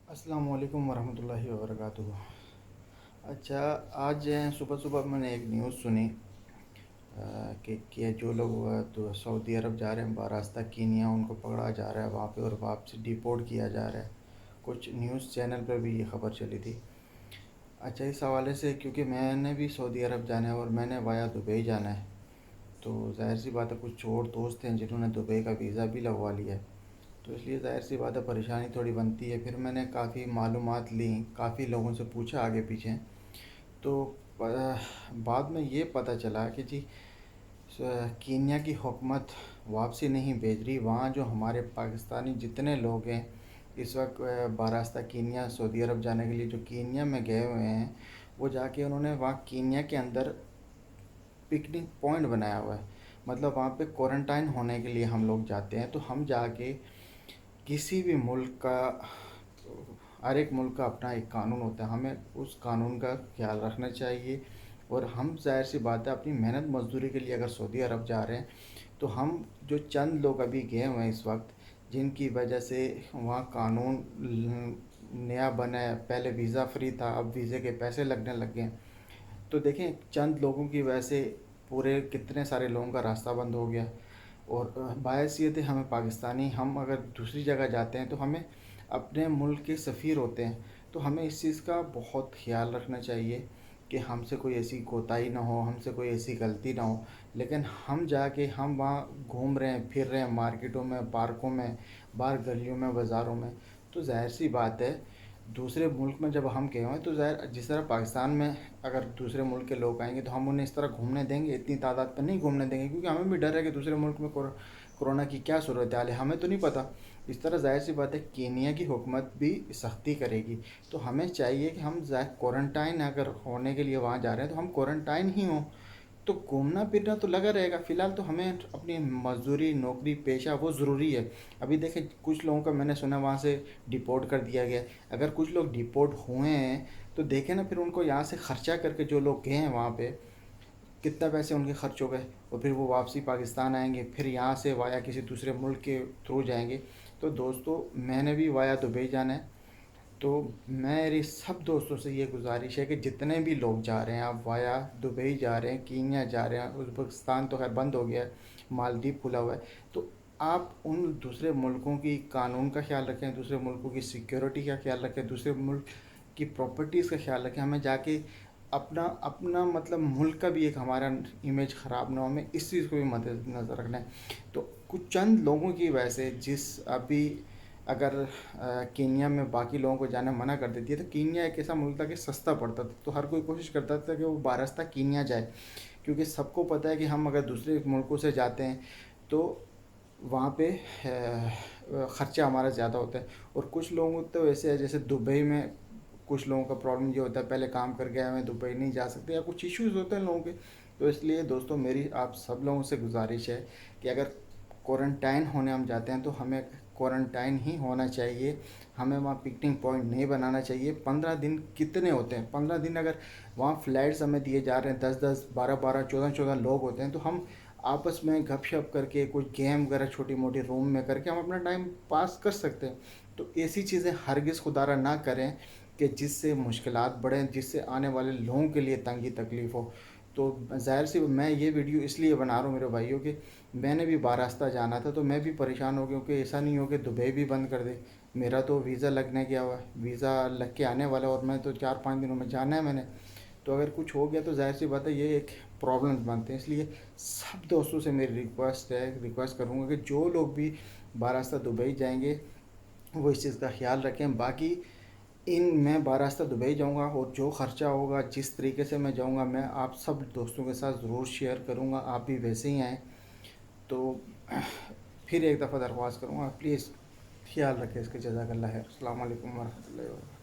السلام علیکم ورحمۃ اللہ وبرکاتہ۔ اچھا، آج صبح صبح میں نے ایک نیوز سنی کہ جو لوگ تو سعودی عرب جا رہے ہیں باراستہ کینیا، ان کو پکڑا جا رہا ہے وہاں پہ اور واپس ڈیپورٹ کیا جا رہا ہے۔ کچھ نیوز چینل پہ بھی یہ خبر چلی تھی۔ اچھا، اس حوالے سے کیونکہ میں نے بھی سعودی عرب جانا ہے اور میں نے وایا دبئی جانا ہے، تو ظاہر سی بات ہے کچھ اور دوست ہیں جنہوں نے دبئی کا ویزا بھی لگوا لیا ہے، تو اس لیے ظاہر سی بات ہے پریشانی تھوڑی بنتی ہے۔ پھر میں نے کافی معلومات لیں، کافی لوگوں سے پوچھا آگے پیچھے، تو بعد میں یہ پتہ چلا کہ جی کینیا کی حکومت واپسی نہیں بھیج رہی۔ وہاں جو ہمارے پاکستانی جتنے لوگ ہیں اس وقت باراستہ کینیا سعودی عرب جانے کے لیے جو کینیا میں گئے ہوئے ہیں، وہ جا کے انہوں نے وہاں کینیا کے اندر پکنک پوائنٹ بنایا ہوا ہے۔ مطلب وہاں پہ کوارنٹائن ہونے کے لیے ہم لوگ جاتے ہیں، تو ہم جا کے کسی بھی ملک کا، ہر ایک ملک کا اپنا ایک قانون ہوتا ہے، ہمیں اس قانون کا خیال رکھنا چاہیے۔ اور ہم ظاہر سی بات ہے اپنی محنت مزدوری کے لیے اگر سعودی عرب جا رہے ہیں، تو ہم جو چند لوگ ابھی گئے ہوئے ہیں اس وقت، جن کی وجہ سے وہاں قانون نیا بنا ہے، پہلے ویزا فری تھا اب ویزے کے پیسے لگنے لگ گئے ہیں، تو دیکھیں چند لوگوں کی وجہ سے پورے کتنے سارے لوگوں کا راستہ بند ہو گیا۔ اور باعثیت ہمیں پاکستانی، ہم اگر دوسری جگہ جاتے ہیں تو ہمیں اپنے ملک کے سفیر ہوتے ہیں، تو ہمیں اس چیز کا بہت خیال رکھنا چاہیے کہ ہم سے کوئی ایسی کوتاہی نہ ہو، ہم سے کوئی ایسی غلطی نہ ہو۔ لیکن ہم جا کے ہم وہاں گھوم رہے ہیں، پھر رہے ہیں مارکیٹوں میں، پارکوں میں، باہر گلیوں میں، بازاروں میں، تو ظاہر سی بات ہے دوسرے ملک میں جب ہم گئے ہوئے ہیں تو ظاہر جس طرح پاکستان میں اگر دوسرے ملک کے لوگ آئیں گے تو ہم انہیں اس طرح گھومنے دیں گے، اتنی تعداد پہ نہیں گھومنے دیں گے، کیونکہ ہمیں بھی ڈر ہے کہ دوسرے ملک میں کرونا کی کیا صورت حال ہے، ہمیں تو نہیں پتہ۔ اس طرح ظاہر سی بات ہے کینیا کی حکومت بھی سختی کرے گی، تو ہمیں چاہیے کہ ہم کوارنٹائن اگر ہونے کے لیے وہاں جا رہے ہیں تو ہم کوارنٹائن ہی ہوں۔ تو گھومنا پھرنا تو لگا رہے گا، فی الحال تو ہمیں اپنی مزدوری نوکری پیشہ وہ ضروری ہے۔ ابھی دیکھیں کچھ لوگوں کا میں نے سنا وہاں سے ڈیپورٹ کر دیا گیا، اگر کچھ لوگ ڈیپورٹ ہوئے ہیں تو دیکھیں نا پھر ان کو یہاں سے خرچہ کر کے جو لوگ گئے ہیں وہاں پہ کتنا پیسے ان کے خرچ ہو گئے، اور پھر وہ واپسی پاکستان آئیں گے، پھر یہاں سے وایا کسی دوسرے ملک کے تھرو جائیں گے۔ تو دوستو میں نے بھی وایا دبئی جانا ہے، تو میری سب دوستوں سے یہ گزارش ہے کہ جتنے بھی لوگ جا رہے ہیں، آپ وایا دبئی جا رہے ہیں، کینیا جا رہے ہیں، ازبکستان تو خیر بند ہو گیا ہے، مالدیپ کھلا ہوا ہے، تو آپ ان دوسرے ملکوں کی قانون کا خیال رکھیں، دوسرے ملکوں کی سیکیورٹی کا خیال رکھیں، دوسرے ملک کی پراپرٹیز کا خیال رکھیں۔ ہمیں جا کے اپنا اپنا مطلب ملک کا بھی ایک ہمارا امیج خراب نہ ہو، ہمیں اس چیز کو بھی مد نظر رکھنا ہے۔ تو کچھ چند لوگوں کی وجہ سے ابھی اگر کینیا میں باقی لوگوں کو جانا منع کر دیتی ہے، تو کینیا ایک ایسا ملک تھا کہ سستا پڑتا تھا، تو ہر کوئی کوشش کرتا تھا کہ وہ باراستہ کینیا جائے، کیونکہ سب کو پتہ ہے کہ ہم اگر دوسرے ملکوں سے جاتے ہیں تو وہاں پہ خرچہ ہمارا زیادہ ہوتا ہے۔ اور کچھ لوگوں تو ایسے ہے جیسے دبئی میں کچھ لوگوں کا پرابلم یہ ہوتا ہے پہلے کام کر گئے ہیں دبئی نہیں جا سکتے، یا کچھ ایشوز ہوتے ہیں لوگوں کے، تو اس لیے دوستوں میری آپ سب لوگوں سے گزارش ہے کہ اگر کوارنٹائن ہونے ہم جاتے ہیں تو ہمیں کوارنٹائن ہی ہونا چاہیے، ہمیں وہاں پکنک پوائنٹ نہیں بنانا چاہیے۔ 15 دن کتنے ہوتے ہیں، 15 دن اگر وہاں فلائٹس ہمیں دیے جا رہے ہیں، 10 10 12 12 14 14 لوگ ہوتے ہیں، تو ہم آپس میں گپ شپ کر کے کچھ گیم وغیرہ چھوٹی موٹی روم میں کر کے ہم اپنا ٹائم پاس کر سکتے ہیں۔ تو ایسی چیزیں ہرگز خدا را نہ کریں کہ جس سے مشکلات بڑھیں، جس سے آنے والے لوگوں کے لیے تنگی تکلیف ہو۔ تو ظاہر سی میں یہ ویڈیو اس لیے بنا رہا ہوں میرے بھائیوں کہ میں نے بھی باراستہ جانا تھا، تو میں بھی پریشان ہو گیا کہ ایسا نہیں ہو کہ دبئی بھی بند کر دے۔ میرا تو ویزا لگنے گیا ہوا ہے، ویزا لگ کے آنے والا ہے، اور میں تو 4 5 دنوں میں جانا ہے میں نے، تو اگر کچھ ہو گیا تو ظاہر سی بات ہے یہ ایک پرابلمس بنتے ہیں۔ اس لیے سب دوستوں سے میری ریکویسٹ کروں گا کہ جو لوگ بھی باراستہ دبئی جائیں گے وہ اس چیز کا خیال رکھیں۔ باقی میں باراستہ دبئی جاؤں گا اور جو خرچہ ہوگا جس طریقے سے میں جاؤں گا میں آپ سب دوستوں کے ساتھ ضرور شیئر کروں گا، آپ بھی ویسے ہی آئیں۔ تو پھر ایک دفعہ درخواست کروں گا پلیز خیال رکھیں اس کے، جزاک اللہ خیر۔ السلام علیکم ورحمۃ اللہ وبرکاتہ۔